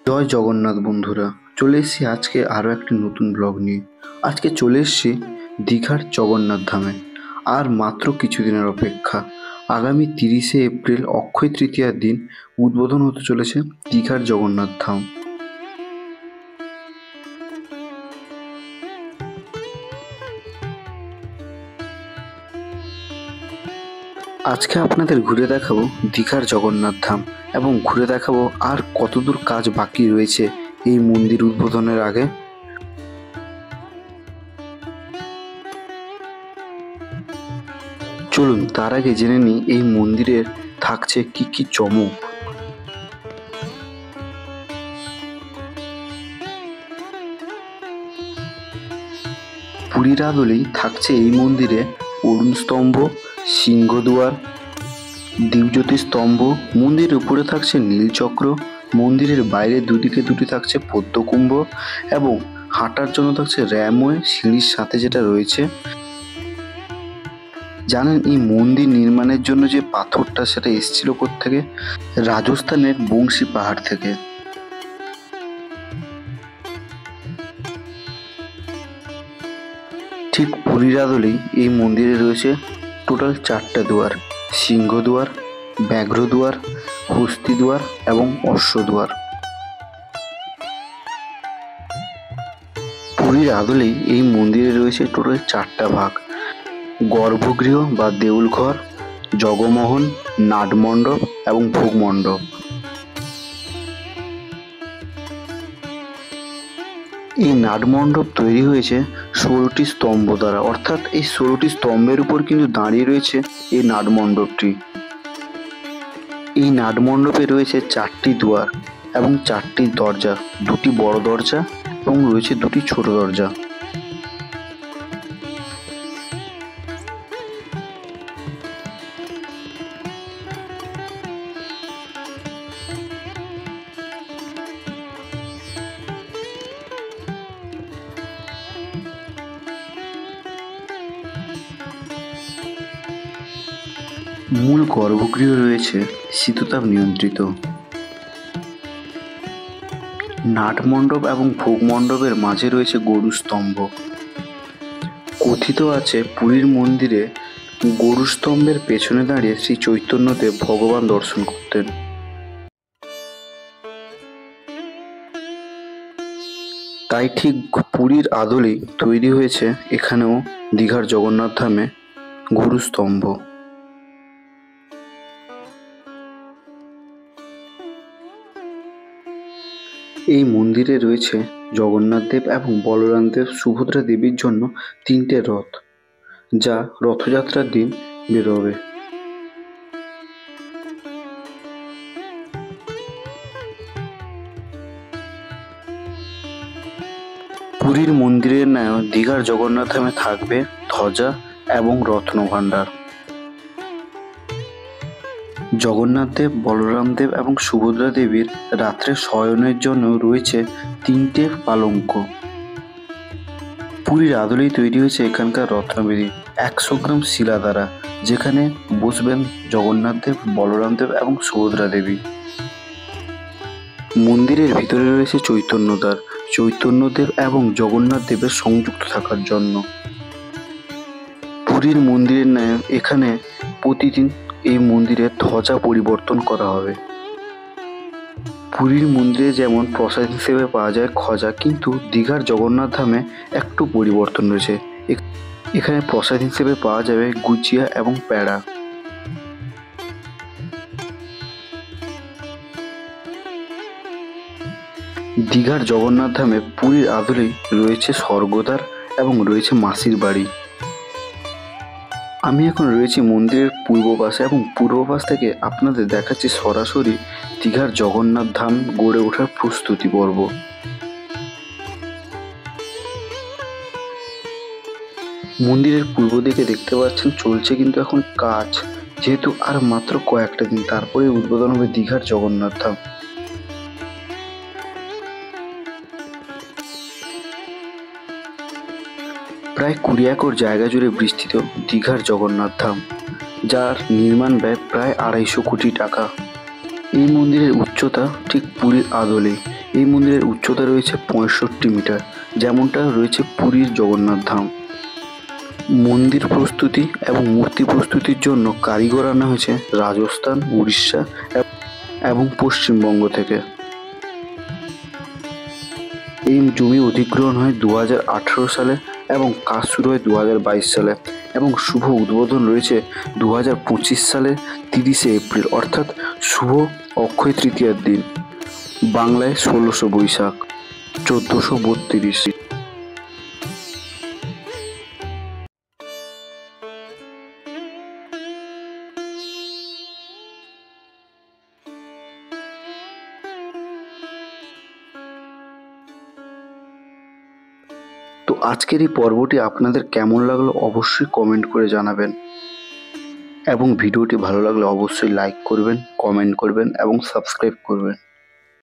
জয় জগন্নাথ বন্ধুরা, চলে এসেছি আজকে আরও একটি নতুন ব্লগ নিয়ে। আজকে চলে এসেছি দীঘার জগন্নাথ ধামে। আর মাত্র কিছুদিনের অপেক্ষা, আগামী 30শে এপ্রিল অক্ষয় তৃতীয়ার দিন উদ্বোধন হতে চলেছে দীঘার জগন্নাথ ধাম। আজকে আপনাদের ঘুরে দেখাবো দীঘার জগন্নাথ ধাম এবং ঘুরে দেখাবো আর কতদূর কাজ বাকি রয়েছে এই মন্দির উদ্বোধনের আগে। চলুন তার আগে জেনে নিই এই মন্দিরের থাকছে কি কি চমক। পুরীর আদলেই থাকছে এই মন্দিরে অরুণ স্তম্ভ, সিংহদুয়ার, দিব্যজ্যোতি স্তম্ভ। মন্দিরের উপরে থাকছে নীলচক্র, মন্দিরের বাইরে দুদিকে দুটি থাকছে পদ্মকুম্ভ এবং হাঁটার জন্য থাকছে র্যামওয়ে সিঁড়ির সাথে যেটা রয়েছে। জানেন এই মন্দির নির্মাণের জন্য যে পাথরটা সেটা এসেছিল কোত্থেকে? রাজস্থানের বংশী পাহাড় থেকে। ঠিক পুরীর আদলেই এই মন্দিরে রয়েছে টোটাল 4টে দুয়ার: সিংহদুয়ার, ব্যাঘ্রদুয়ার, হস্তিদুয়ার এবং অশ্বদুয়ার। পুরীর আদলেই এই মন্দিরে রয়েছে টোটাল 4টা ভাগ: গর্ভগৃহ বা দেউলঘর, জগমোহন, নাটমণ্ডপ এবং ভোগমণ্ডপ। এই নাটমণ্ডপ তৈরি হয়েছে 16টি স্তম্ভ দ্বারা, অর্থাৎ এই 16টি স্তম্ভের উপর কিন্তু দাঁড়িয়ে রয়েছে এই নাটমণ্ডপটি। এই নাটমণ্ডপে রয়েছে 4টি দুয়ার এবং 4টি দরজা, 2টি বড় দরজা এবং রয়েছে 2টি ছোট দরজা। মূল গর্ভগৃহ রয়েছে শীততাপ নিয়ন্ত্রিত। নাটমণ্ডপ এবং ভোগমণ্ডপের মাঝে রয়েছে গরু স্তম্ভ। কথিত আছে পুরীর মন্দিরে গরু স্তম্ভের পেছনে দাঁড়িয়ে শ্রী চৈতন্যদেব ভগবান দর্শন করতেন। তাই ঠিক পুরীর আদলেই তৈরি হয়েছে এখানেও দীঘার জগন্নাথ ধামে গরু স্তম্ভ। এই মন্দিরে রয়েছে জগন্নাথ দেব এবং বলরাম দেব, সুভদ্রা দেবীর জন্য 3টে রথ, যা রথযাত্রার দিন বেরোবে। পুরীর মন্দিরের ন্যায় দীঘার জগন্নাথ ধামে থাকবে ধ্বজা এবং রত্নভাণ্ডার। জগন্নাথ দেব, বলরাম দেব এবং সুভদ্রা দেবীর রাত্রে শয়নের জন্য রয়েছে 3টে পালঙ্ক। পুরীর আদলেই তৈরি হয়েছে এখানকার রত্নবেদী 100 গ্রাম শিলা দ্বারা, যেখানে বসবেন জগন্নাথ দেব, বলরাম দেব এবং সুভদ্রা দেবী। মন্দিরের ভিতরে রয়েছে চৈতন্যদ্বার, চৈতন্যদেব এবং জগন্নাথ দেবের সংযুক্ত থাকার জন্য। পুরীর মন্দিরের ন্যায় এখানে প্রতিদিন এই মন্দিরে ধ্বজা পরিবর্তন করা হবে। পুরীর মন্দিরে যেমন প্রসাদ হিসেবে পাওয়া যায় খজা, কিন্তু দীঘার জগন্নাথ ধামে একটু পরিবর্তন রয়েছে। এখানে প্রসাদ হিসেবে পাওয়া যাবে গুজিয়া এবং প্যাড়া। দীঘার জগন্নাথ ধামে পুরীর আদলেই রয়েছে স্বর্গদ্বার এবং রয়েছে মাসির বাড়ি। আমি এখন রয়েছি মন্দিরের পূর্ব পাশে এবং পূর্ব পাশ থেকে আপনাদের দেখাচ্ছি সরাসরি দীঘার জগন্নাথ ধাম গড়ে ওঠার প্রস্তুতি পর্ব। মন্দিরের পূর্ব দিকে দেখতে পাচ্ছেন চলছে কিন্তু এখন কাজ, যেহেতু আর মাত্র কয়েকটা দিন তারপরে উদ্বোধন হবে দীঘার জগন্নাথ ধাম। প্রায় 20 একর জায়গা জুড়ে বিস্তৃত দীঘার জগন্নাথ ধাম, যার নির্মাণ ব্যয় প্রায় 250 কোটি টাকা। এই মন্দিরের উচ্চতা ঠিক পুরীর আদলেই, এই মন্দিরের উচ্চতা রয়েছে 65 মিটার, যেমনটা রয়েছে পুরীর জগন্নাথ ধাম। মন্দির প্রস্তুতি এবং মূর্তি প্রস্তুতির জন্য কারিগর আনা হয়েছে রাজস্থান, উড়িষ্যা এবং পশ্চিমবঙ্গ থেকে। এই জমি অধিগ্রহণ হয় 2018 সালে এবং কাজ শুরু হয় 2022 সালে এবং শুভ উদ্বোধন রয়েছে 2025 সালের 30শে এপ্রিল, অর্থাৎ শুভ অক্ষয় তৃতীয়ার দিন, বাংলায় 16শে বৈশাখ 1432। তো আজকের এই পর্বটি আপনাদের কেমন লাগলো অবশ্যই কমেন্ট করে জানাবেন, এবং ভিডিওটি ভালো লাগলে অবশ্যই লাইক করবেন, কমেন্ট করবেন এবং সাবস্ক্রাইব করবেন।